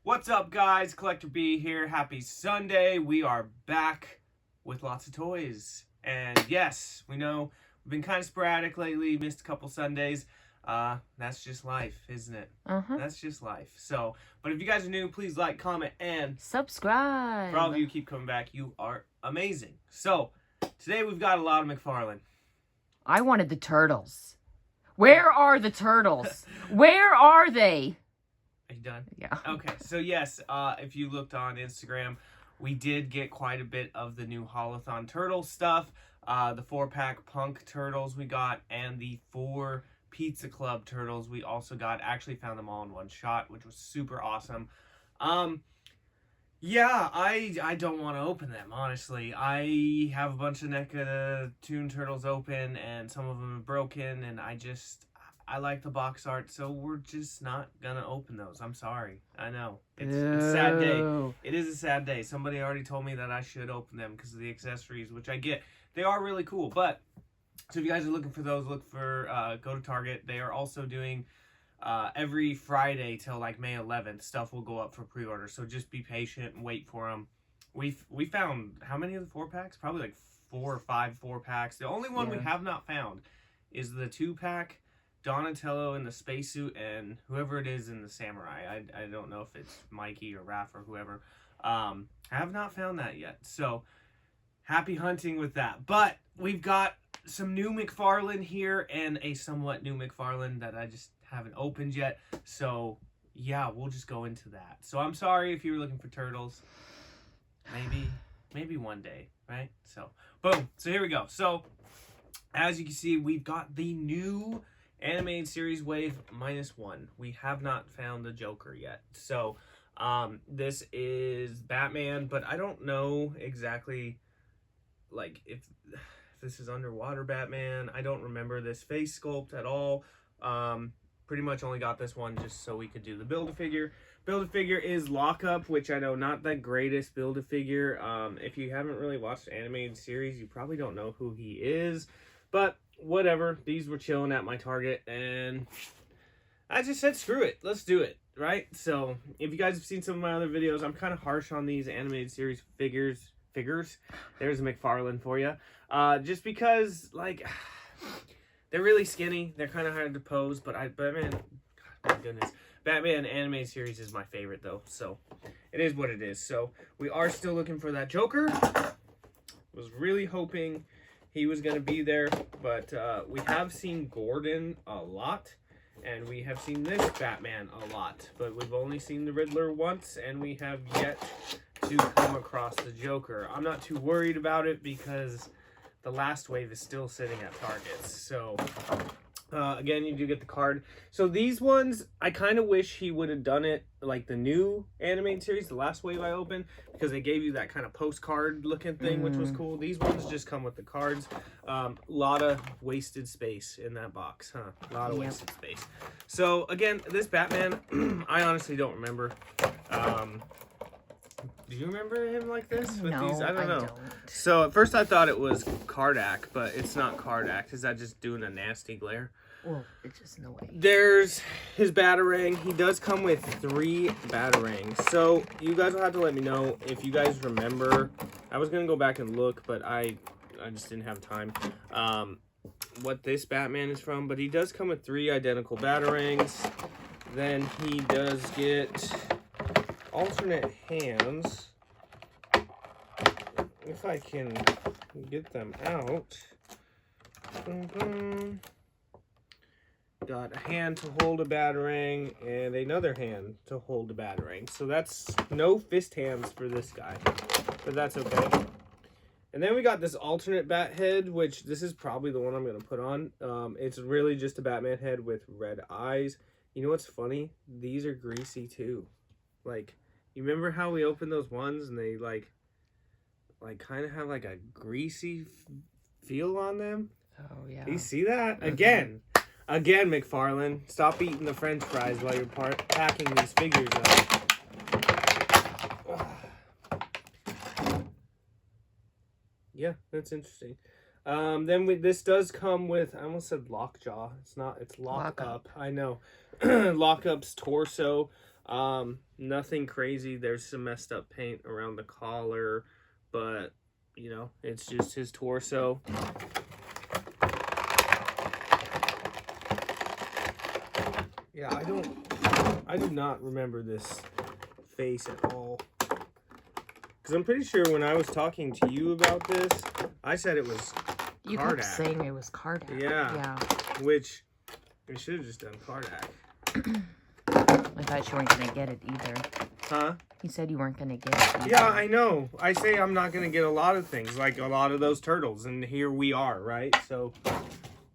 What's up, guys? Collector B here. Happy Sunday. We are back with lots of toys. And yes, we know we've been kind of sporadic lately, missed a couple Sundays. That's just life, isn't it? That's just life. So, but if you guys are new, please like, comment, and subscribe. For all of you who keep coming back, you are amazing. So, today we've got a lot of Mcfarlane. I wanted the turtles. Where are the turtles? Where are they? Are you done? Yeah. Okay, so yes, if you looked on Instagram, we did get quite a bit of the new Holothon Turtle stuff. The 4-pack Punk Turtles we got, and the 4 Pizza Club Turtles we also got. Actually found them all in one shot, which was super awesome. Yeah, I don't want to open them, honestly. I have a bunch of NECA Toon Turtles open, and some of them are broken, and I like the box art, so we're just not gonna open those. I'm sorry. I know. It's a sad day. It is a sad day. Somebody already told me that I should open them because of the accessories, which I get. They are really cool, but so if you guys are looking for those, go to Target. They are also doing every Friday till like May 11th, stuff will go up for pre-order. So just be patient and wait for them. We found how many of the 4-packs? Probably like 4 or 5 4-packs. The only one we have not found is the 2-pack. Donatello in the spacesuit and whoever it is in the samurai. I don't know if it's Mikey or Raph or whoever. I have not found that yet. So, happy hunting with that. But we've got some new Mcfarlane here and a somewhat new Mcfarlane that I just haven't opened yet. So, yeah, we'll just go into that. So, I'm sorry if you were looking for turtles. Maybe one day, right? So, boom. So, here we go. So, as you can see, we've got the new animated series Wave -1. We have not found the Joker yet. So, this is Batman, but I don't know exactly, like, if this is underwater Batman. I don't remember this face sculpt at all. Pretty much only got this one just so we could do the Build-A-Figure. Build-A-Figure is Lock-up, which I know not the greatest Build-A-Figure. If you haven't really watched the animated series, you probably don't know who he is. But whatever, these were chilling at my Target, and I just said, screw it, let's do it, right? So, if you guys have seen some of my other videos, I'm kind of harsh on these animated series figures. There's a Mcfarlane for you. Just because, like, they're really skinny, they're kind of hard to pose, but Batman, God, my goodness, Batman animated series is my favorite, though, so it is what it is. So, we are still looking for that Joker. Was really hoping he was going to be there, but we have seen Gordon a lot, and we have seen this Batman a lot, but we've only seen the Riddler once, and we have yet to come across the Joker. I'm not too worried about it because the last wave is still sitting at Targets. So, again, you do get the card. So these ones, I kind of wish he would have done it like the new animated series, the last wave I opened, because they gave you that kind of postcard looking thing, which was cool. These ones just come with the cards. Lot of wasted space in that box, huh? A lot of wasted space. So again, this Batman, I honestly don't remember. Do you remember him like this with these? I don't know. So at first I thought it was Kardak, but it's not Kardak. Is that just doing a nasty glare? Well, it's just no way. There's his Batarang. He does come with 3 Batarangs. So you guys will have to let me know if you guys remember. I was gonna go back and look, but I just didn't have time. What this Batman is from, but he does come with 3 identical Batarangs. Then he does get alternate hands, if I can get them out. Got a hand to hold a Batarang and another hand to hold a Batarang. So that's no fist hands for this guy, but that's okay. And then we got this alternate bat head, which this is probably the one I'm going to put on. It's really just a Batman head with red eyes. You know what's funny? These are greasy too. Like, you remember how we opened those ones and they like kind of have like a greasy feel on them? Oh, yeah. You see that? Again, Mcfarlane, stop eating the french fries while you're packing these figures up. Yeah, that's interesting. Then this does come with, I almost said Lockjaw. It's not, it's Lock-up. I know. Lock-up's torso. Nothing crazy. There's some messed up paint around the collar, but you know, it's just his torso. Yeah, I do not remember this face at all. Because I'm pretty sure when I was talking to you about this, I said it was You Kardak. kept saying it was Kardak. Yeah. Which, we should have just done Kardak. I thought you weren't going to get it either. Huh? You said you weren't going to get it either. Yeah, I know. I say I'm not going to get a lot of things, like a lot of those turtles, and here we are, right? So,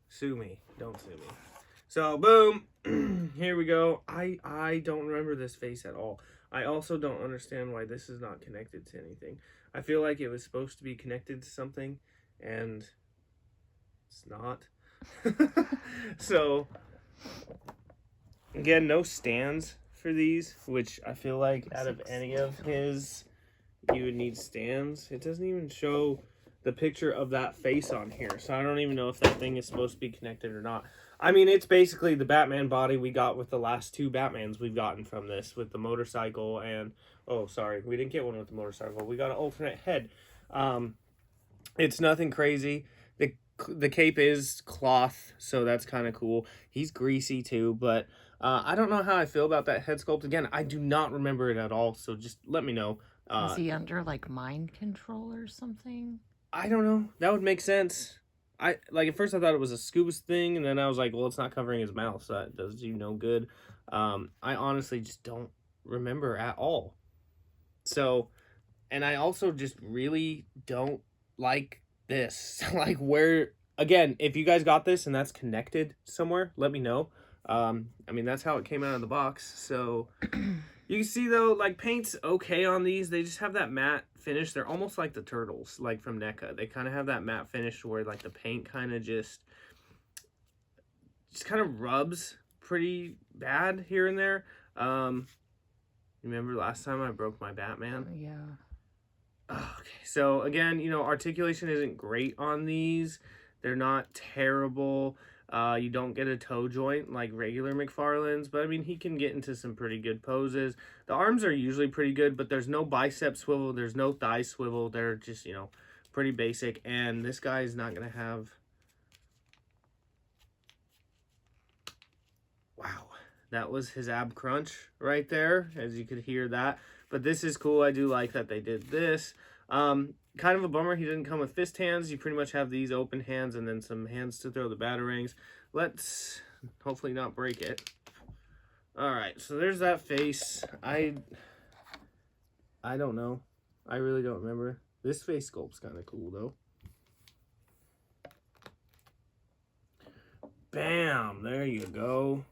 sue me. Don't sue me. So, boom. Here we go. I don't remember this face at all. I also don't understand why this is not connected to anything. I feel like it was supposed to be connected to something, and it's not. So, again, no stands for these, which I feel like out of any of his, you would need stands. It doesn't even show the picture of that face on here, so I don't even know if that thing is supposed to be connected or not. I mean, it's basically the Batman body we got with the last two Batmans we've gotten from this, with the motorcycle and... Oh, sorry, we didn't get one with the motorcycle. We got an alternate head. It's nothing crazy. The cape is cloth, so that's kind of cool. He's greasy too, but I don't know how I feel about that head sculpt. Again, I do not remember it at all, so just let me know. Is he under, like, mind control or something? I don't know. That would make sense. At first I thought it was a scuba thing, and then I was like, well, it's not covering his mouth, so that does you no good. I honestly just don't remember at all. So, and I also just really don't like this. Like, where, again, if you guys got this and that's connected somewhere, let me know. I mean, that's how it came out of the box. So, you can see, though, like, paint's okay on these. They just have that matte finish. They're almost like the turtles, like from NECA. They kind of have that matte finish where, like, the paint kind of just kind of rubs pretty bad here and there. Remember last time I broke my Batman? Yeah. Okay, so again, you know, articulation isn't great on these. They're not terrible. You don't get a toe joint like regular Mcfarlane's, but I mean, he can get into some pretty good poses. The arms are usually pretty good, but there's no bicep swivel, there's no thigh swivel. They're just, you know, pretty basic, and this guy is not going to have... Wow. That was his ab crunch right there, as you could hear that. But this is cool. I do like that they did this. Kind of a bummer he didn't come with fist hands. You pretty much have these open hands and then some hands to throw the batarangs. Let's hopefully not break it. All right, so there's that face. I don't know. I really don't remember. This face sculpt's kind of cool, though. Bam! There you go.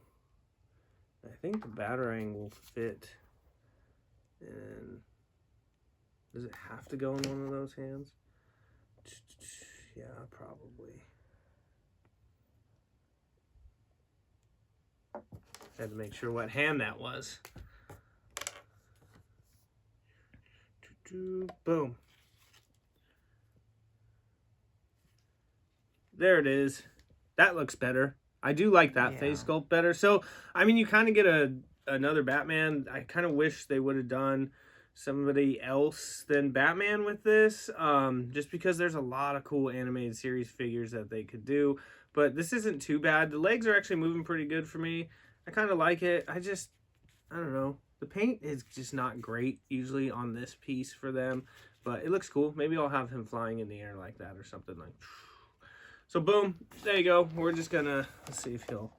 I think the batarang will fit. And does it have to go in one of those hands? Yeah, probably. Had to make sure what hand that was. Boom. There it is. That looks better. I do like that face sculpt better. So, I mean, you kind of get another Batman. I kind of wish they would have done somebody else than Batman with this, just because there's a lot of cool animated series figures that they could do. But this isn't too bad. The legs are actually moving pretty good for me. I kind of like it. I don't know. The paint is just not great usually on this piece for them, but it looks cool. Maybe I'll have him flying in the air like that or something like. So boom, there you go. We're just gonna, let's see if he'll,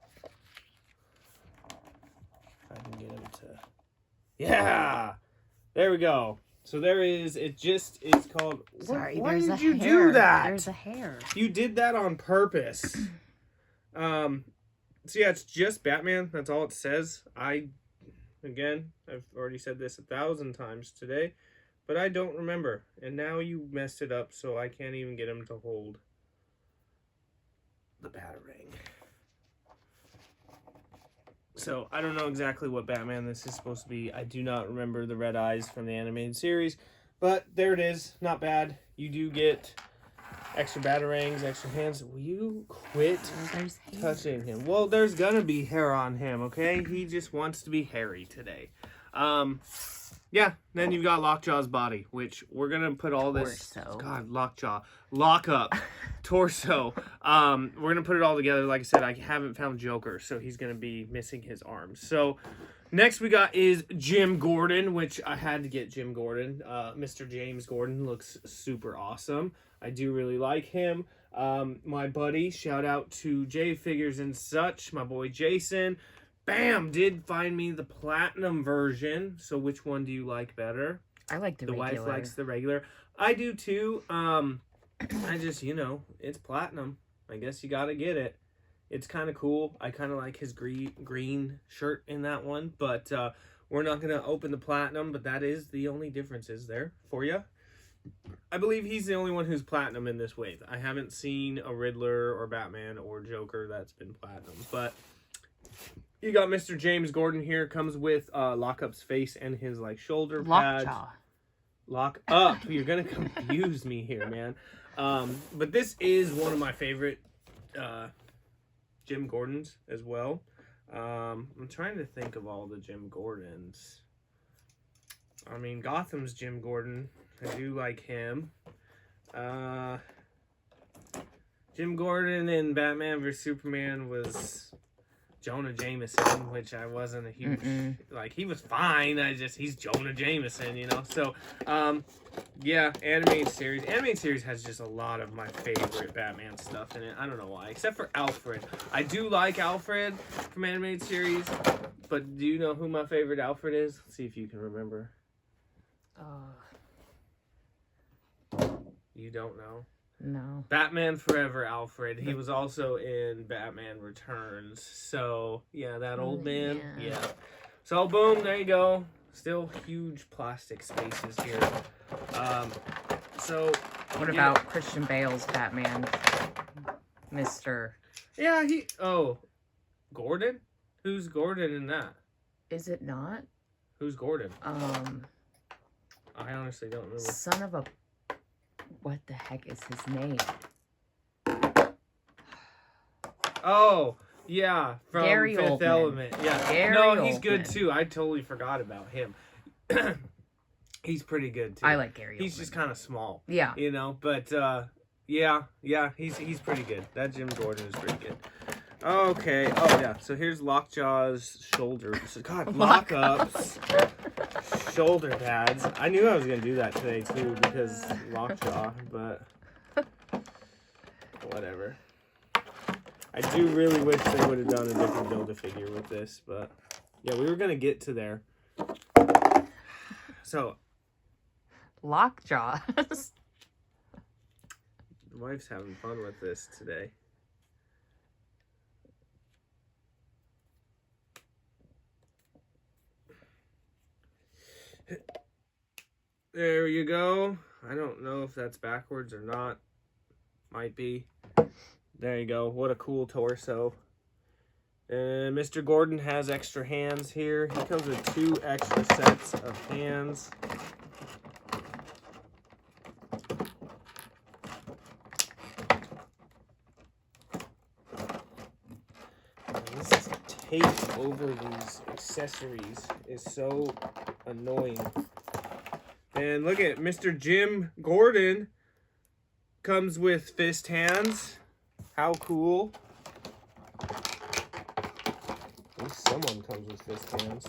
if I can get him to, yeah, there we go. So there is, it's called, Sorry, why there's did a you hair. do that? There's a hair. You did that on purpose. So yeah, it's just Batman. That's all it says. Again, I've already said this 1,000 times today, but I don't remember. And now you messed it up, so I can't even get him to hold the batarang. So I don't know exactly what Batman this is supposed to be. I do not remember the red eyes from the animated series, but there it is. Not bad. You do get extra batarangs, extra hands. Will you quit touching him? Well, there's gonna be hair on him, okay? He just wants to be hairy today. Yeah, then you've got Lockjaw's body, which we're gonna put all this. Torso. God, Lockjaw, Lock-up, torso. We're gonna put it all together. Like I said, I haven't found Joker, so he's gonna be missing his arms. So next we got is Jim Gordon, which I had to get Jim Gordon. Mr. James Gordon looks super awesome. I do really like him. My buddy, shout out to J Figures and Such, my boy Jason. Bam! Did find me the platinum version. So which one do you like better? I like the regular. The wife likes the regular. I do too. I just, it's platinum. I guess you gotta get it. It's kind of cool. I kind of like his green shirt in that one. But we're not gonna open the platinum. But that is the only differences there for you. I believe he's the only one who's platinum in this wave. I haven't seen a Riddler or Batman or Joker that's been platinum. But you got Mr. James Gordon here. Comes with Lock-up's face and his shoulder pads. Lockjaw. Lock up. You're gonna confuse me here, man. But this is one of my favorite Jim Gordons as well. I'm trying to think of all the Jim Gordons. I mean, Gotham's Jim Gordon. I do like him. Jim Gordon in Batman vs Superman was Jonah Jameson, which I wasn't a huge he was fine. He's Jonah Jameson, So yeah, animated series has just a lot of my favorite Batman stuff in it. I don't know why, except for Alfred. I do like Alfred from animated series, but do you know who my favorite Alfred is? Let's see if you can remember. You don't know? No. Batman Forever Alfred. He was also in Batman Returns. So, yeah, that old man. Yeah. So, boom, there you go. Still huge plastic spaces here. So, what about Christian Bale's Batman? Mr. Yeah, Gordon? Who's Gordon in that? Is it not? Who's Gordon? I honestly don't remember. Son of a... What the heck is his name? Oh, yeah, from Gary Fifth Oldman. Element. Yeah, Gary he's good Oldman. too. I totally forgot about him. He's pretty good too. I like Gary Oldman. He's just kind of small. Yeah. But yeah, he's pretty good. That Jim Gordon is pretty good. Okay. Oh yeah. So here's Lockjaw's shoulder. God, Lock-up's shoulder pads. I knew I was gonna do that today too because Lockjaw, but whatever. I do really wish they would have done a different Build-A-Figure with this, but yeah, we were gonna get to there. So, Lockjaw. the wife's having fun with this today. There you go. I don't know if that's backwards or not. Might be. There you go. What a cool torso. And Mr. Gordon has extra hands here. He comes with 2 extra sets of hands. This tape over these accessories is so annoying. And look at Mr. Jim Gordon comes with fist hands. How cool. At least someone comes with fist hands.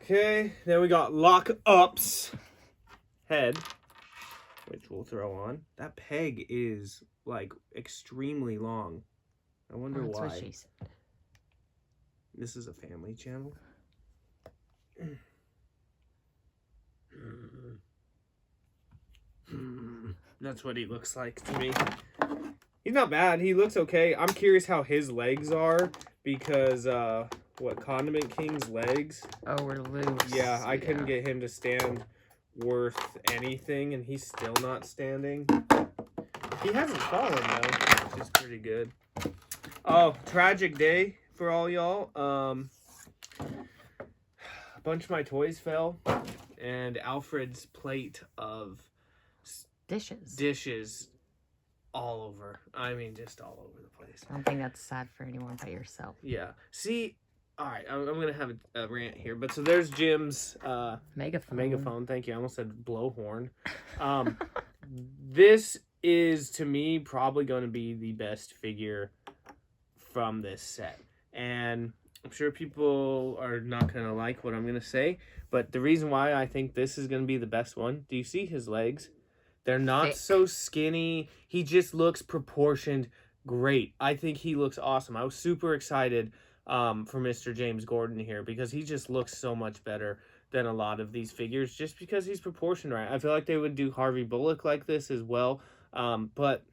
Okay, then we got Lock-up's head, which we'll throw on. That peg is extremely long. I wonder why. That's what she said. This is a family channel. That's what he looks like to me. He's not bad. He looks okay. I'm curious how his legs are because, Condiment King's legs? Oh, we're loose. Yeah, I couldn't get him to stand worth anything, and he's still not standing. He hasn't fallen, though, which is pretty good. Oh, tragic day for all y'all. A bunch of my toys fell, and Alfred's plate of dishes all over. I mean, just all over the place. I don't think that's sad for anyone but yourself. Yeah. See, All right, I'm gonna have a rant here, but so there's Jim's Megaphone. Thank you. I almost said blowhorn. This is to me probably going to be the best figure from this set, and I'm sure people are not gonna like what I'm gonna say, but the reason why I think this is gonna be the best one. Do you see his legs? They're not Thick. so skinny. He just looks proportioned great. I think he looks awesome. I was super excited for Mr. James Gordon here because he just looks so much better than a lot of these figures just because he's proportioned right. I feel like they would do Harvey Bullock like this as well. But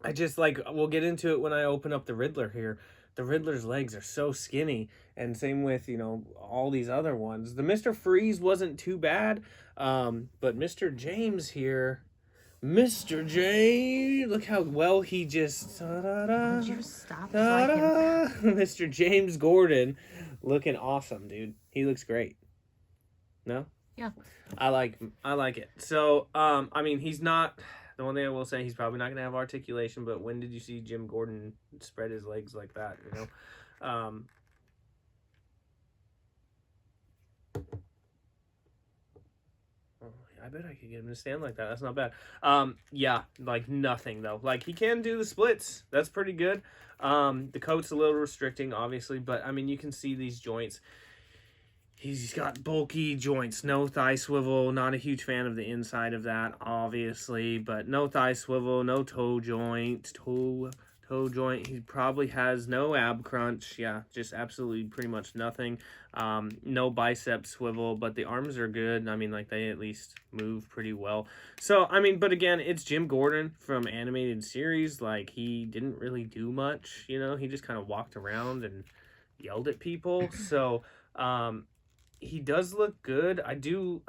I just like, we'll get into it when I open up the Riddler here. The Riddler's legs are so skinny, and same with, you know, all these other ones. The Mr. Freeze wasn't too bad, but Mr. James here, Mr. James, look how well he just... Would you stop so I can... Mr. James Gordon looking awesome, dude. He looks great. No? Yeah. I like it. So, I mean, he's not... The one thing I will say, he's probably not going to have articulation, but when did you see Jim Gordon spread his legs like that, you know? I bet I could get him to stand like that. That's not bad. Yeah, like nothing, though. Like, he can do the splits. That's pretty good. The coat's a little restricting, obviously, but, I mean, you can see these joints. He's got bulky joints, no thigh swivel. Not a huge fan of the inside of that, obviously, but no thigh swivel, no toe joint, toe joint. He probably has no ab crunch. Yeah, just absolutely pretty much nothing. No bicep swivel, but the arms are good. I mean, like, they at least move pretty well. So, I mean, but again, it's Jim Gordon from animated series. Like, he didn't really do much, you know? He just kind of walked around and yelled at people. So, he does look good. I do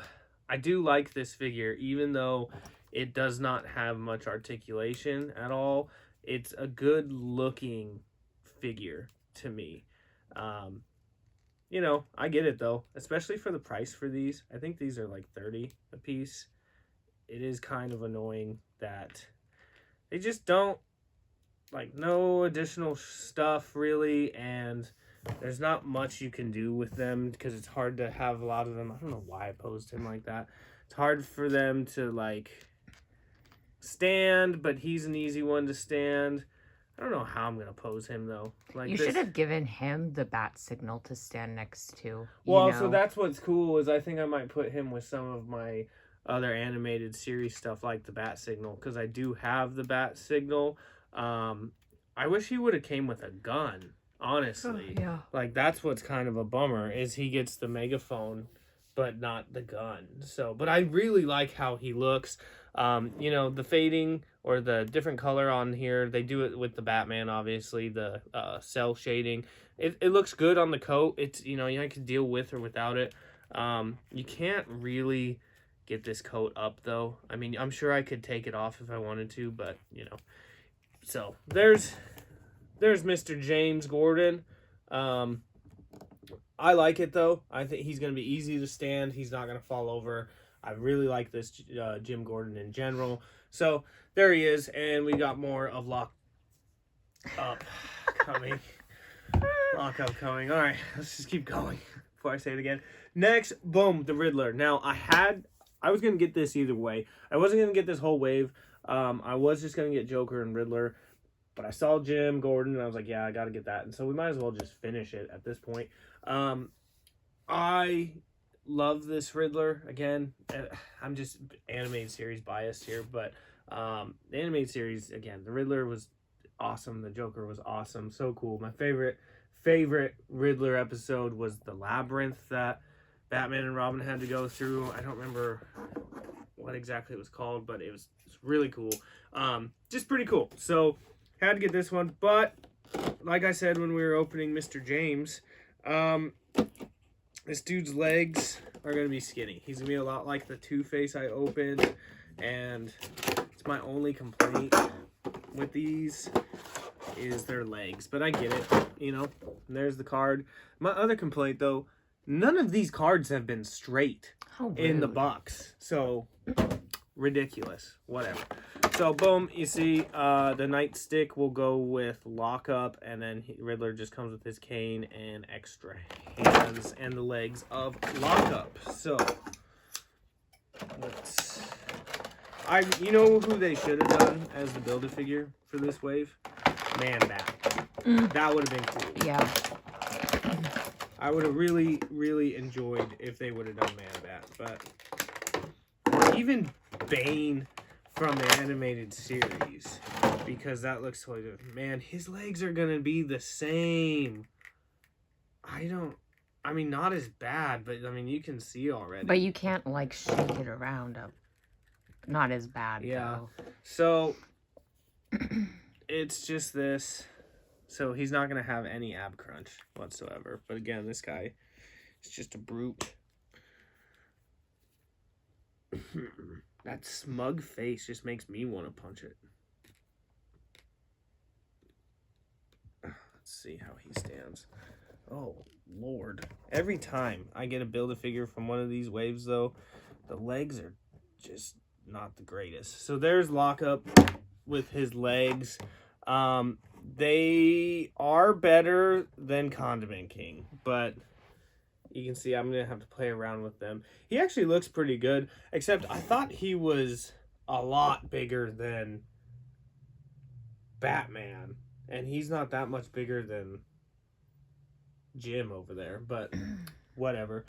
like this figure, even though it does not have much articulation at all. It's a good looking figure to me. You know, I get it though, especially for the price for these. I think these are like $30 a piece. It is kind of annoying that they just don't, like, no additional stuff really, and there's not much you can do with them because it's hard to have a lot of them. I don't know why I posed him like that. It's hard for them to, like, stand, but he's an easy one to stand. I don't know how I'm going to pose him, though. Like, You should have given him the bat signal to stand next to. Well, you know? so that's what's cool is I think I might put him with some of my other animated series stuff like the bat signal because I do have the bat signal. I wish he would have came with a gun. Honestly, yeah. Like, that's what's kind of a bummer is he gets the megaphone but not the gun. So, but I really like how he looks. You know, the fading or the different color on here, they do it with the Batman, obviously, the cell shading. It looks good on the coat. It's, you know, you can deal with or without it. You can't really get this coat up though. I mean, I'm sure I could take it off if I wanted to, but you know. So there's Mr. James Gordon. I like it, though. I think he's going to be easy to stand. He's not going to fall over. I really like this Jim Gordon in general. So, there he is. And we got more of Lock-up coming. Lock-up coming. All right, let's just keep going before I say it again. Next, boom, the Riddler. Now, I was going to get this either way. I wasn't going to get this whole wave. I was just going to get Joker and Riddler. But I saw Jim Gordon, and I was like, yeah, I got to get that. And so we might as well just finish it at this point. I love this Riddler. Again, I'm just animated series biased here. But the animated series, again, the Riddler was awesome. The Joker was awesome. So cool. My favorite Riddler episode was the labyrinth that Batman and Robin had to go through. I don't remember what exactly it was called, but it was really cool. Just pretty cool. So... had to get this one, but like I said when we were opening Mr. James, this dude's legs are going to be skinny. He's going to be a lot like the Two-Face I opened, and it's my only complaint with these is their legs. But I get it, you know, and there's the card. My other complaint, though, none of these cards have been straight in the box. So ridiculous. Whatever. So, boom, you see the nightstick will go with Lock-up, and then Riddler just comes with his cane and extra hands and the legs of Lock-up. So, you know who they should have done as the Build-A-Figure for this wave? Man-Bat. That would have been cool. Yeah. I would have really, really enjoyed if they would have done Man-Bat, but even Bane from the animated series, because that looks so good. Man, his legs are gonna be the same. I mean, not as bad, but I mean, you can see already. But you can't like shake it around up. Not as bad. Yeah. Though. So it's just this. So he's not gonna have any ab crunch whatsoever. But again, this guy is just a brute. That smug face just makes me want to punch it. Let's see how he stands. Oh, Lord. Every time I get a Build-A-Figure from one of these waves, though, the legs are just not the greatest. So there's Lock-up with his legs. They are better than Condiment King, but you can see I'm going to have to play around with them. He actually looks pretty good, except I thought he was a lot bigger than Batman. And he's not that much bigger than Jim over there, but whatever.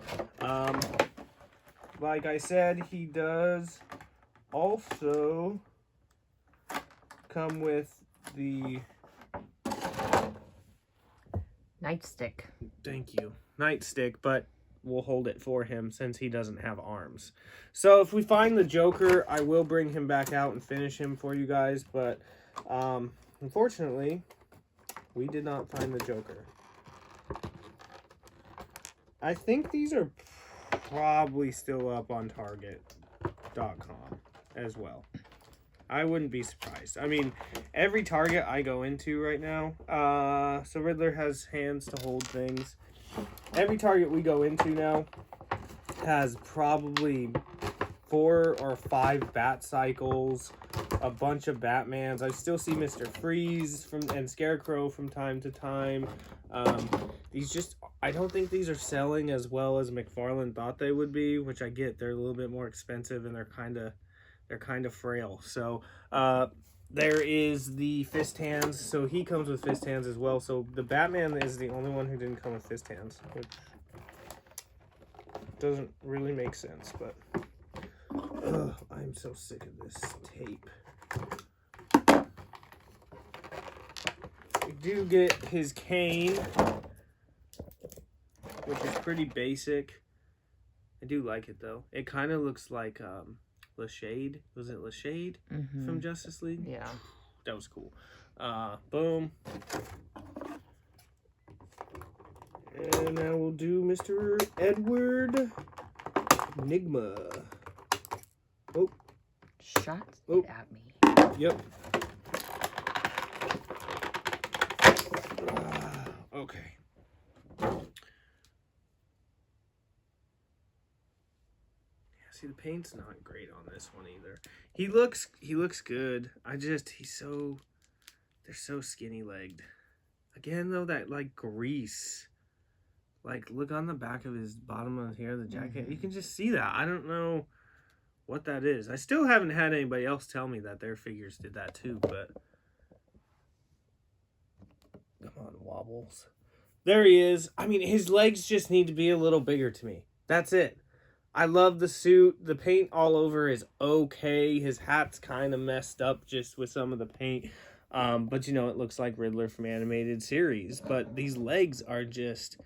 Like I said, he does also come with the Nightstick. Thank you. Nightstick, but we'll hold it for him since he doesn't have arms. So if we find the Joker, I will bring him back out and finish him for you guys, but unfortunately, we did not find the Joker. I think these are probably still up on Target.com as well. I wouldn't be surprised. I mean, every Target I go into right now, so Riddler has hands to hold things. Every Target we go into now has probably 4 or 5 Bat Cycles, a bunch of Batmans. I still see Mr. Freeze and Scarecrow from time to time. I don't think these are selling as well as Mcfarlane thought they would be, which I get. They're a little bit more expensive and they're kind of frail. So there is the fist hands. So he comes with fist hands as well. So the Batman is the only one who didn't come with fist hands, which doesn't really make sense. But I'm so sick of this tape. We do get his cane, which is pretty basic. I do like it though. It kind of looks like Lashade. Was it Lashade from Justice League? Yeah. That was cool. Boom. And now we'll do Mr. Edward Nigma. Oh. Shot Oh. it at me. Yep. Okay. See, the paint's not great on this one either. He looks good. They're so skinny legged. Again though, that like grease. Like look on the back of his bottom of here, the jacket. You can just see that. I don't know what that is. I still haven't had anybody else tell me that their figures did that too, but come on, Wobbles. There he is. I mean, his legs just need to be a little bigger to me. That's it. I love the suit. The paint all over is okay. His hat's kind of messed up just with some of the paint. But, you know, it looks like Riddler from animated series. But these legs are just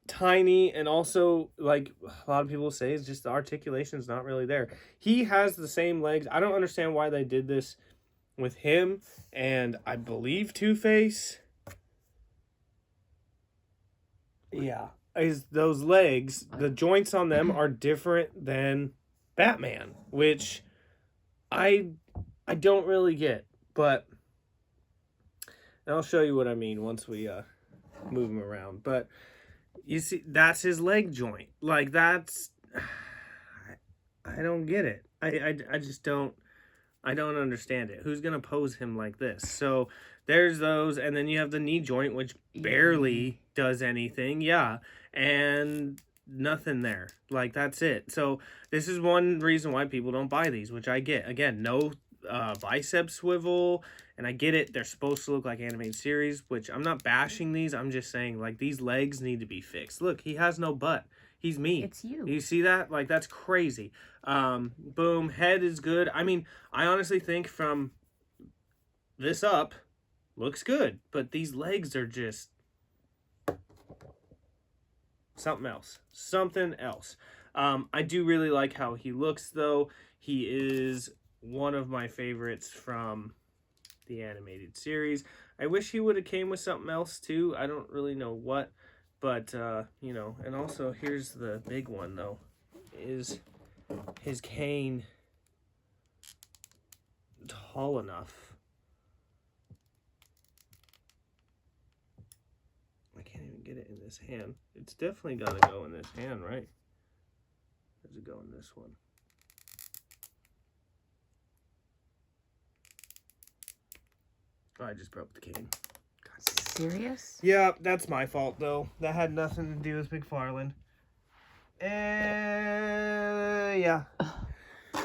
tiny. And also, like a lot of people say, is just the articulation's not really there. He has the same legs. I don't understand why they did this with him. And I believe Two-Face. Yeah. Is those legs, the joints on them are different than Batman, which I don't really get, but I'll show you what I mean once we move him around. But you see, that's his leg joint. Like that's, I don't get it. I just don't understand it. Who's gonna pose him like this? So there's those, and then you have the knee joint, which barely does anything. Yeah, and nothing there. Like, that's it. So this is one reason why people don't buy these, which I get. Again, no bicep swivel, and I get it. They're supposed to look like animated series, which I'm not bashing these. I'm just saying, like, these legs need to be fixed. Look, he has no butt. He's me. It's you. You see that? Like, that's crazy. Boom. Head is good. I mean, I honestly think from this up, looks good. But these legs are just something else. Something else. I do really like how he looks, though. He is one of my favorites from the animated series. I wish he would have came with something else, too. I don't really know what. But, you know, and also here's the big one, though, is his cane tall enough? I can't even get it in this hand. It's definitely got to go in this hand, right? Does it go in this one? Oh, I just broke the cane. Serious? Yeah, that's my fault, though. That had nothing to do with McFarlane. Yeah. I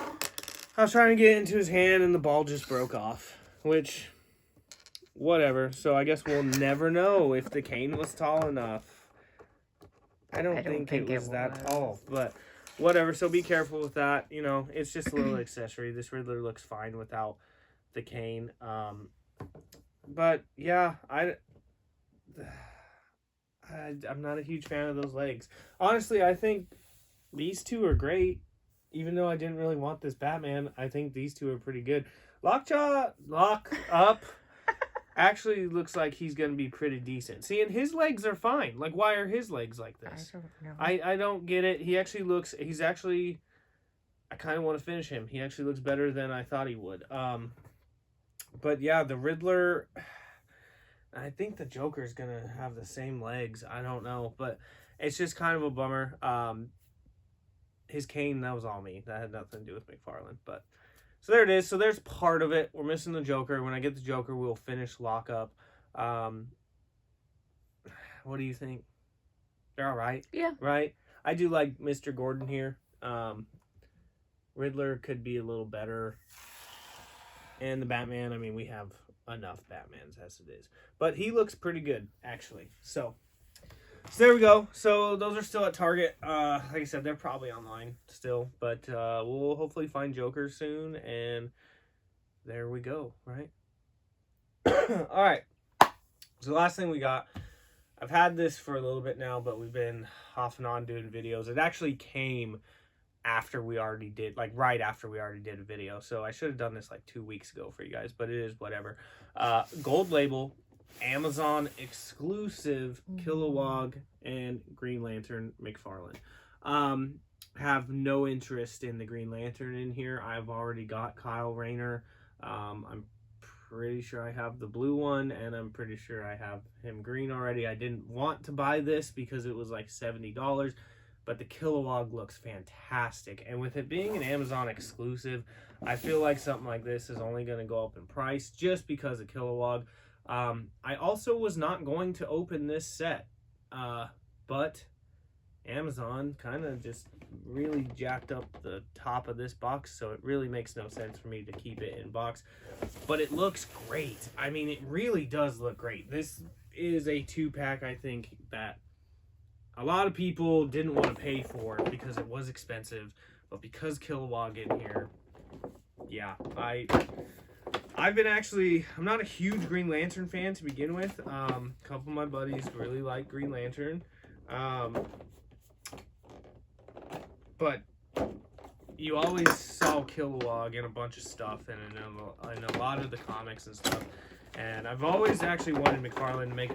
was trying to get into his hand, and the ball just broke off. Which, whatever. So I guess we'll never know if the cane was tall enough. I don't think it was that tall, but whatever. So be careful with that. You know, it's just a little accessory. This Riddler looks fine without the cane. But, yeah, I'm not a huge fan of those legs. Honestly, I think these two are great. Even though I didn't really want this Batman, I think these two are pretty good. Lock-up actually looks like he's going to be pretty decent. See, and his legs are fine. Like, why are his legs like this? I don't know. I don't get it. I kind of want to finish him. He actually looks better than I thought he would. But yeah, the Riddler, I think the Joker's going to have the same legs. I don't know, but it's just kind of a bummer. His cane, that was all me. That had nothing to do with McFarlane. But so there it is. So there's part of it. We're missing the Joker. When I get the Joker, we'll finish Lock-up. What do you think? They're all right. Yeah. Right? I do like Mr. Gordon here. Riddler could be a little better. And the Batman, I mean, we have enough Batmans as it is. But he looks pretty good, actually. So there we go. So those are still at Target. Like I said, they're probably online still. But we'll hopefully find Joker soon. And there we go, right? All right. So the last thing we got. I've had this for a little bit now, but we've been off and on doing videos. It actually came after we already did, like right after we already did a video. So I should have done this like 2 weeks ago for you guys, but it is whatever. Gold label, Amazon exclusive Kilowog and Green Lantern McFarlane. Have no interest in the Green Lantern in here. I've already got Kyle Rayner. I'm pretty sure I have the blue one, and I'm pretty sure I have him green already. I didn't want to buy this because it was like $70. But the Kilowog looks fantastic. And with it being an Amazon exclusive, I feel like something like this is only going to go up in price just because of Kilowog. I also was not going to open this set. But Amazon kind of just really jacked up the top of this box. So it really makes no sense for me to keep it in box. But it looks great. I mean, it really does look great. This is a 2-pack, I think, that a lot of people didn't want to pay for it because it was expensive, but because Kilowog in here, yeah, I'm not a huge Green Lantern fan to begin with. A couple of my buddies really like Green Lantern, but you always saw Kilowog in a bunch of stuff and in a lot of the comics and stuff. And I've always actually wanted McFarlane to make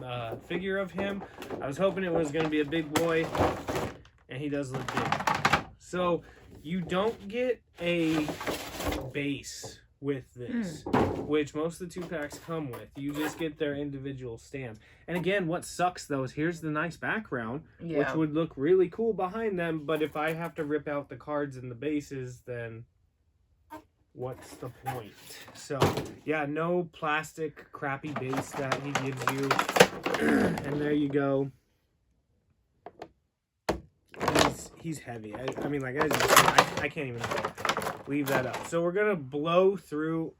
a figure of him. I was hoping it was going to be a big boy, and he does look big. So you don't get a base with this, which most of the 2-packs come with. You just get their individual stamp. And again, what sucks though is here's the nice background, which would look really cool behind them, but if I have to rip out the cards and the bases, then what's the point? So yeah, no plastic crappy base that he gives you. And there you go. He's heavy. I mean, like, as you can see, I can't even leave that up. So we're gonna blow through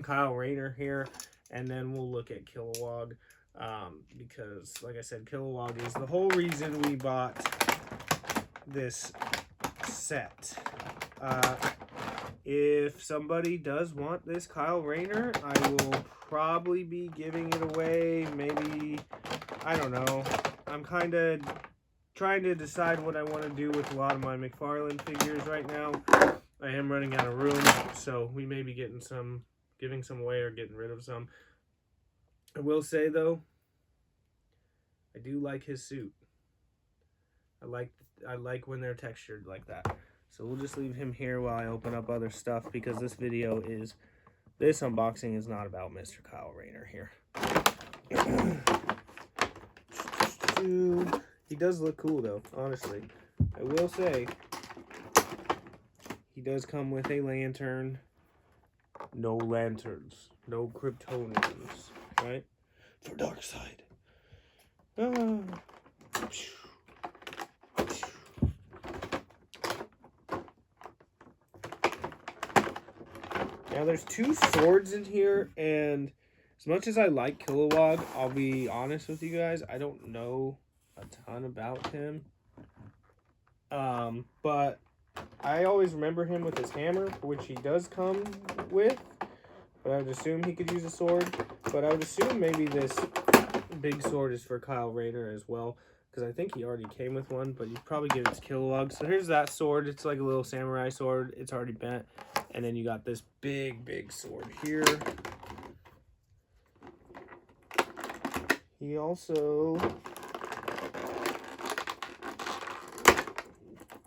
Kyle Rayner here, and then we'll look at Kilowog, because, like I said, Kilowog is the whole reason we bought this set. If somebody does want this Kyle Rayner, I will probably be giving it away. Maybe, I don't know. I'm kind of trying to decide what I want to do with a lot of my Mcfarlane figures right now. I am running out of room, so we may be giving some away or getting rid of some. I will say though, I do like his suit. I like when they're textured like that. So we'll just leave him here while I open up other stuff, because this unboxing is not about Mr. Kyle Rayner here. He does look cool though, honestly. I will say, he does come with a lantern. No lanterns. No Kryptonians. Right? For Darkseid. Now there's 2 swords in here, and as much as I like Kilowog, I'll be honest with you guys, I don't know a ton about him. But I always remember him with his hammer, which he does come with. But I would assume he could use a sword. But I would assume maybe this big sword is for Kyle Rayner as well, because I think he already came with one, but you'd probably give it to Kilowog. So here's that sword. It's like a little samurai sword. It's already bent. And then you got this big sword here. He also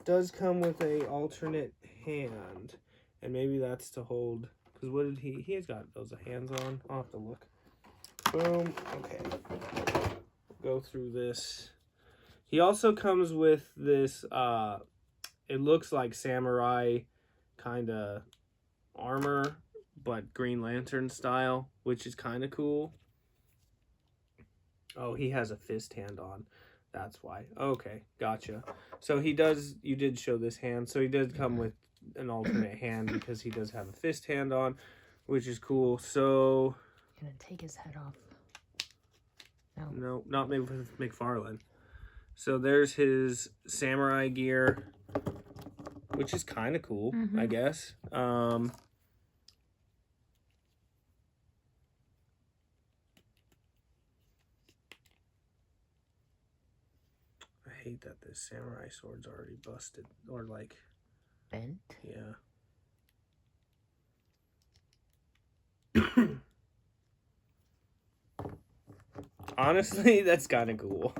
does come with a alternate hand, and maybe that's to hold, because what did he has got those hands on. I'll have to look. Boom. Okay, go through this. He also comes with this it looks like samurai kind of armor, but Green Lantern style, which is kind of cool. Oh, he has a fist hand on. That's why. Okay, gotcha. So he does, you did show this hand, so he did come with an alternate hand, because he does have a fist hand on, which is cool. So gonna take his head off. No, not maybe with Mcfarlane. So there's his samurai gear, which is kind of cool, I guess. I hate that this samurai sword's already busted, or like bent. Yeah. Honestly, that's kind of cool.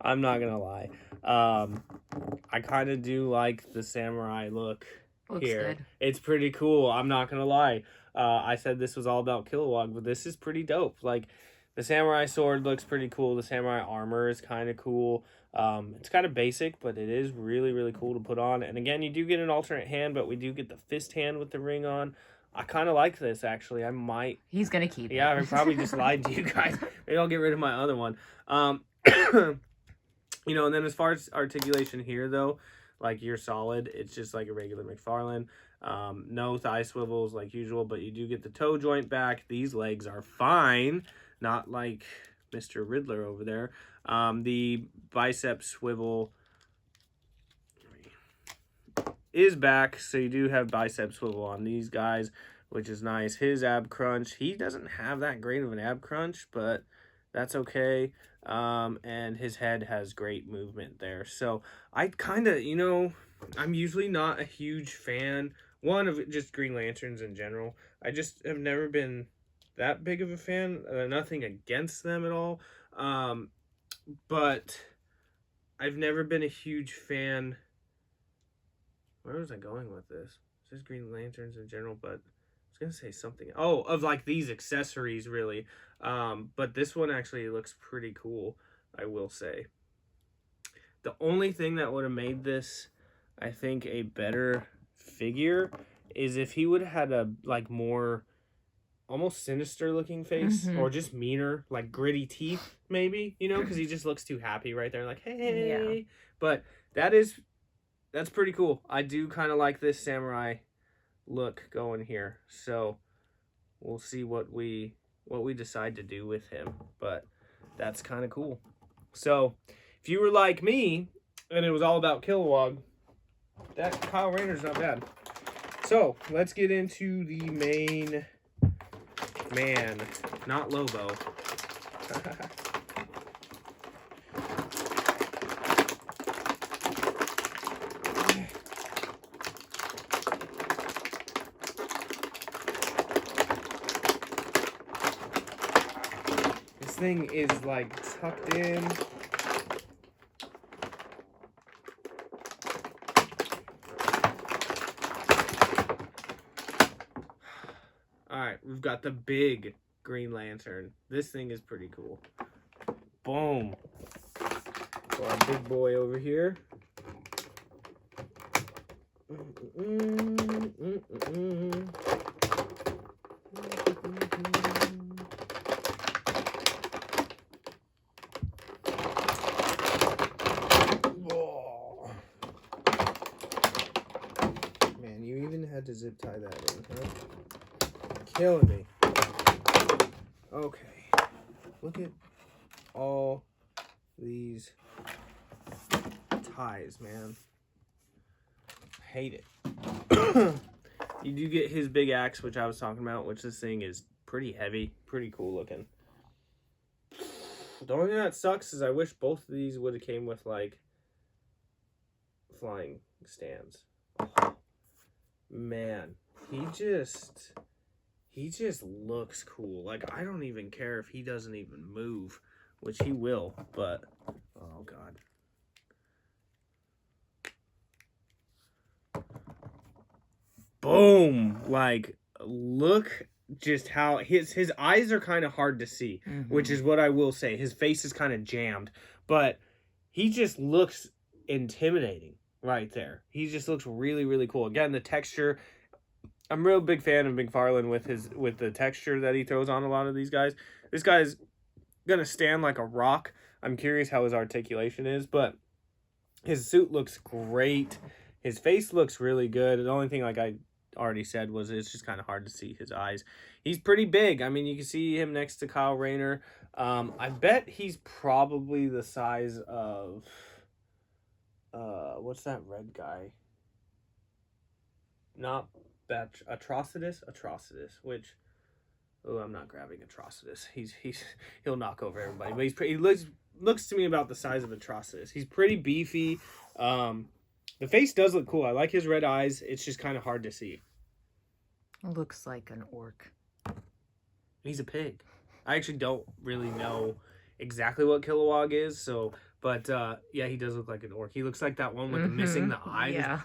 I'm not gonna lie. I kind of do like the samurai look. Looks here. Good. It's pretty cool. I'm not gonna lie. I said this was all about Kilowog, but this is pretty dope. Like, the samurai sword looks pretty cool. The samurai armor is kind of cool. It's kind of basic, but it is really cool to put on. And again, you do get an alternate hand, but we do get the fist hand with the ring on. I kind of like this, actually. I might... He's going to keep it. Yeah, I probably just lied to you guys. Maybe I'll get rid of my other one. You know, and then as far as articulation here, though, like, you're solid. It's just like a regular Mcfarlane. No thigh swivels like usual, but you do get the toe joint back. These legs are fine. Not like Mr. Riddler over there. The bicep swivel is back, so you do have bicep swivel on these guys, which is nice. His ab crunch, he doesn't have that great of an ab crunch, but that's okay. And his head has great movement there. So I kind of, you know, I'm usually not a huge fan, one, of just Green Lanterns in general. I just have never been that big of a fan. Nothing against them at all. But I've never been a huge fan. Where was I going with this? It's just Green Lanterns in general, but I was gonna say something. Oh, of like these accessories, really. But this one actually looks pretty cool, I will say. The only thing that would have made this, I think, a better figure is if he would have had a like more almost sinister looking face, or just meaner, like gritty teeth, maybe, you know, because he just looks too happy right there, like, hey. Yeah. But that's pretty cool. I do kind of like this samurai look going here, so we'll see what we decide to do with him. But that's kind of cool. So if you were like me and it was all about Kilowog, that Kyle Rayner's not bad. So let's get into the main man, not Lobo. This thing is like tucked in. Alright, we've got the big Green Lantern. This thing is pretty cool. Boom. So our big boy over here. Whoa. Man, you even had to zip tie that in, huh? Killing me. Okay, look at all these ties, man. Hate it. You do get his big axe, which I was talking about, which this thing is pretty heavy, pretty cool looking. The only thing that sucks is I wish both of these would have came with like flying stands. Oh, man, he just looks cool. Like, I don't even care if he doesn't even move, which he will, but oh god. Boom! Like, look just how his eyes are kind of hard to see, which is what I will say. His face is kind of jammed, but he just looks intimidating right there. He just looks really, really cool. Again, the texture, I'm a real big fan of Mcfarlane with the texture that he throws on a lot of these guys. This guy's gonna stand like a rock. I'm curious how his articulation is, but his suit looks great. His face looks really good. The only thing, like I already said, was it's just kind of hard to see his eyes. He's pretty big. I mean, you can see him next to Kyle Rayner. I bet he's probably the size of what's that red guy? Not Atrocitus, which, oh, I'm not grabbing Atrocitus. He'll knock over everybody. But he looks to me about the size of Atrocitus. He's pretty beefy. The face does look cool. I like his red eyes. It's just kind of hard to see. Looks like an orc. He's a pig. I actually don't really know exactly what Kilowog is, so, but yeah, he does look like an orc. He looks like that one with the missing the eyes. Yeah.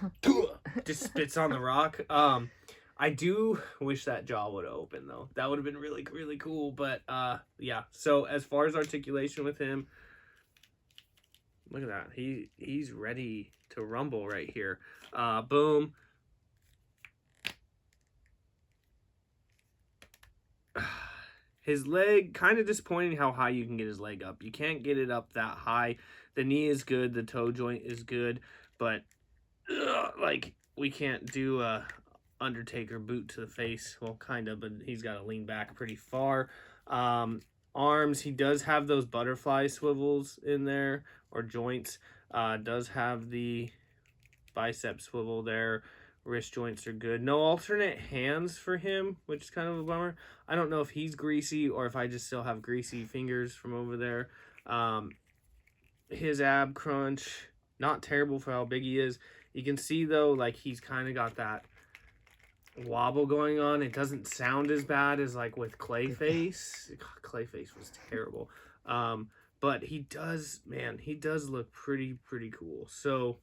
Just spits on the rock. I do wish that jaw would have opened, though. That would have been really, really cool. But yeah. So as far as articulation with him, look at that. He's ready to rumble right here. Boom. His leg, kind of disappointing how high you can get his leg up. You can't get it up that high. The knee is good. The toe joint is good. But, like, we can't do a Undertaker boot to the face. Well, kind of, but he's got to lean back pretty far. Arms, he does have those butterfly swivels in there, or joints. Does have the bicep swivel there. Wrist joints are good. No alternate hands for him, which is kind of a bummer. I don't know if he's greasy or if I just still have greasy fingers from over there. His ab crunch, not terrible for how big he is. You can see, though, like, he's kind of got that wobble going on. It doesn't sound as bad as, like, with Clayface. God, Clayface was terrible. But he does look pretty cool. So,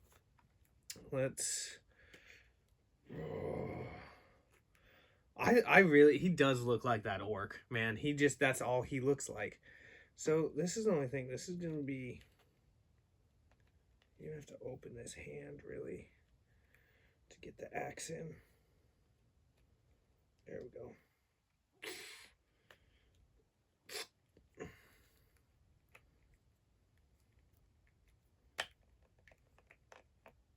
I really, he does look like that orc, man. That's all he looks like. So this is the only thing. This is going to be, you have to open this hand really to get the axe in. There we go.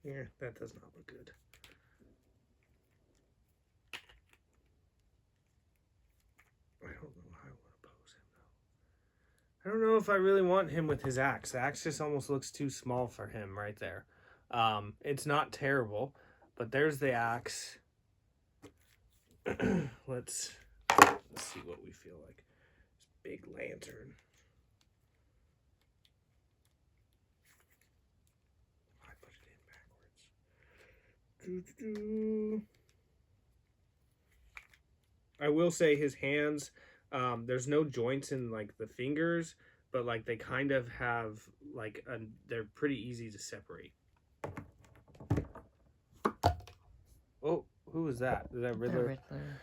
Yeah, that does not look good. I don't know how I want to pose him, though. I don't know if I really want him with his axe. The axe just almost looks too small for him right there. It's not terrible, but there's the axe. Let's see what we feel like. This big lantern. I put it in backwards. I will say his hands, there's no joints in like the fingers, but like they kind of have like they're pretty easy to separate. Oh, who was that? Is that Riddler? The Riddler.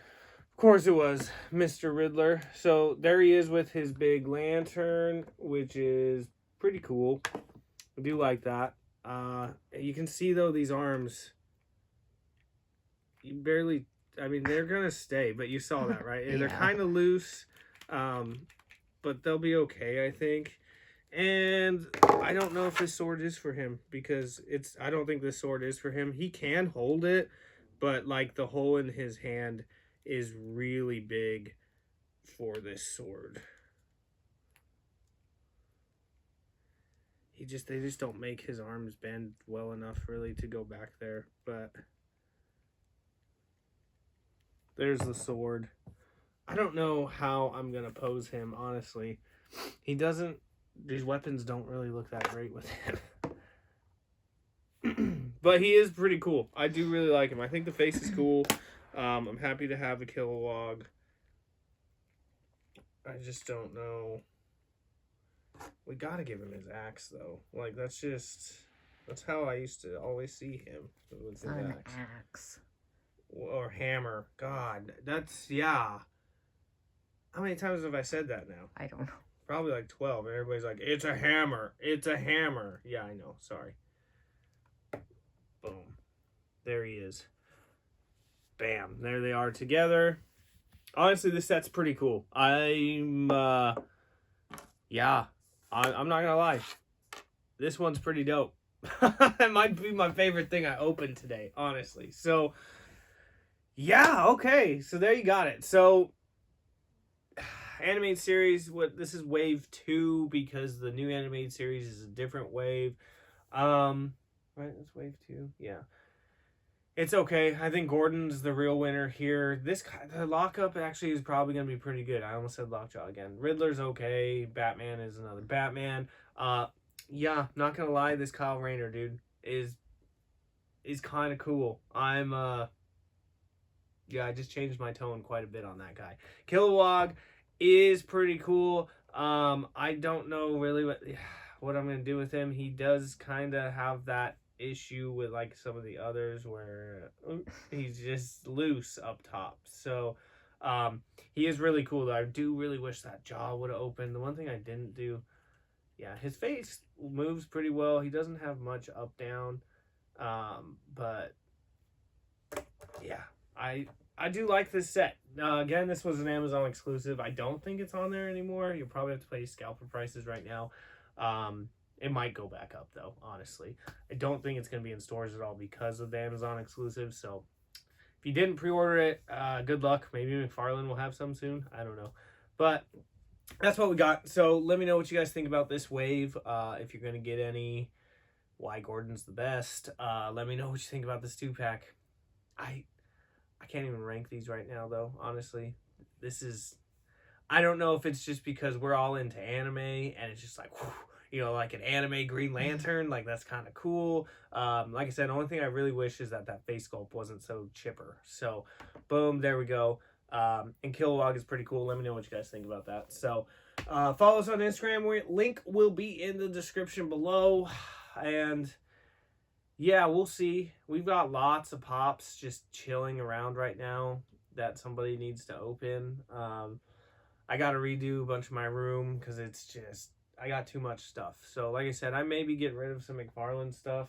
Of course it was Mr. Riddler. So there he is with his big lantern, which is pretty cool. I do like that. You can see though these arms, you barely, I mean, they're gonna stay, but you saw that, right? Yeah. They're kind of loose, but they'll be okay, I think. And I don't know if this sword is for him, because I don't think this sword is for him. He can hold it, but like the hole in his hand is really big for this sword. They just don't make his arms bend well enough really to go back there, but there's the sword. I don't know how I'm gonna pose him, honestly. These weapons don't really look that great with him. But he is pretty cool. I do really like him. I think the face is cool. I'm happy to have a Kilowog. I just don't know. We gotta give him his axe, though. Like, that's how I used to always see him. With his An axe. axe. Or hammer. God, yeah. How many times have I said that now? I don't know. Probably like 12. And everybody's like, it's a hammer. It's a hammer. Yeah, I know. Sorry. Boom. There he is. Bam. There they are together. Honestly, this set's pretty cool. I'm not gonna lie. This one's pretty dope. It might be my favorite thing I opened today, honestly. So, yeah, okay. So there you got it. So, animated series, this is wave 2 because the new animated series is a different wave. Right, it's wave 2. Yeah. It's okay. I think Gordon's the real winner here. The Lock-up actually is probably going to be pretty good. I almost said Lockjaw again. Riddler's okay. Batman is another Batman. Yeah, not going to lie, this Kyle Rayner dude is kind of cool. I just changed my tone quite a bit on that guy. Kilowog is pretty cool. I don't know really what I'm going to do with him. He does kind of have that issue with like some of the others where he's just loose up top. So he is really cool though. I do really wish that jaw would have opened. The one thing I didn't do, yeah, his face moves pretty well. He doesn't have much up down, but yeah, I do like this set. Again, this was an Amazon exclusive. I don't think it's on there anymore. You'll probably have to pay scalper prices right now. It might go back up though, honestly. I don't think it's going to be in stores at all because of the Amazon exclusive. So if you didn't pre-order it, good luck. Maybe Mcfarlane will have some soon. I don't know. But that's what we got. So let me know what you guys think about this wave. If you're going to get any, why Gordon's the best. Let me know what you think about this 2-pack. I can't even rank these right now though, honestly. I don't know if it's just because we're all into anime and it's just like, whew, like an anime Green Lantern, like that's kind of cool. Like I said, the only thing I really wish is that face sculpt wasn't so chipper. So, boom, there we go. And Kilowog is pretty cool. Let me know what you guys think about that. So, follow us on Instagram. Link will be in the description below. And yeah, we'll see. We've got lots of pops just chilling around right now. that somebody needs to open. I got to redo a bunch of my room because it's just, I got too much stuff. So like I said, I may be getting rid of some Mcfarlane stuff.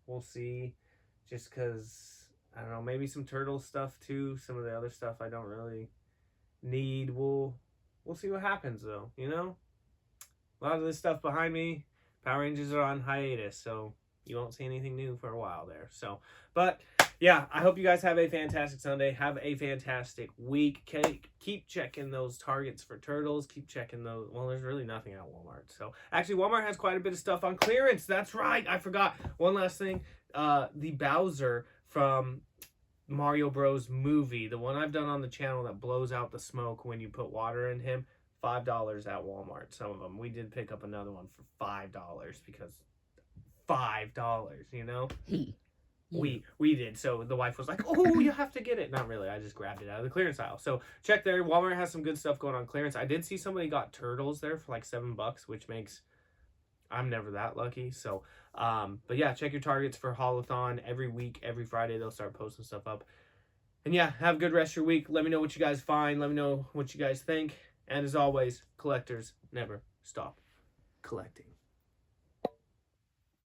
We'll see, just because, I don't know, maybe some Turtle stuff too. Some of the other stuff I don't really need. We'll see what happens though, you know? A lot of this stuff behind me, Power Rangers are on hiatus, so you won't see anything new for a while there. So, but yeah, I hope you guys have a fantastic Sunday. Have a fantastic week. Keep checking those Targets for Turtles. Keep checking those. Well, there's really nothing at Walmart. So actually, Walmart has quite a bit of stuff on clearance. That's right. I forgot. One last thing. The Bowser from Mario Bros. Movie, the one I've done on the channel that blows out the smoke when you put water in him, $5 at Walmart. Some of them. We did pick up another one for $5 because $5, you know? We did. So the wife was like, oh, you have to get it. Not really. I just grabbed it out of the clearance aisle. So check there. Walmart has some good stuff going on clearance. I did see somebody got Turtles there for like $7, which makes, I'm never that lucky. So, but yeah, check your Targets for Holothon every week. Every Friday, they'll start posting stuff up. And yeah, have a good rest of your week. Let me know what you guys find. Let me know what you guys think. And as always, collectors never stop collecting.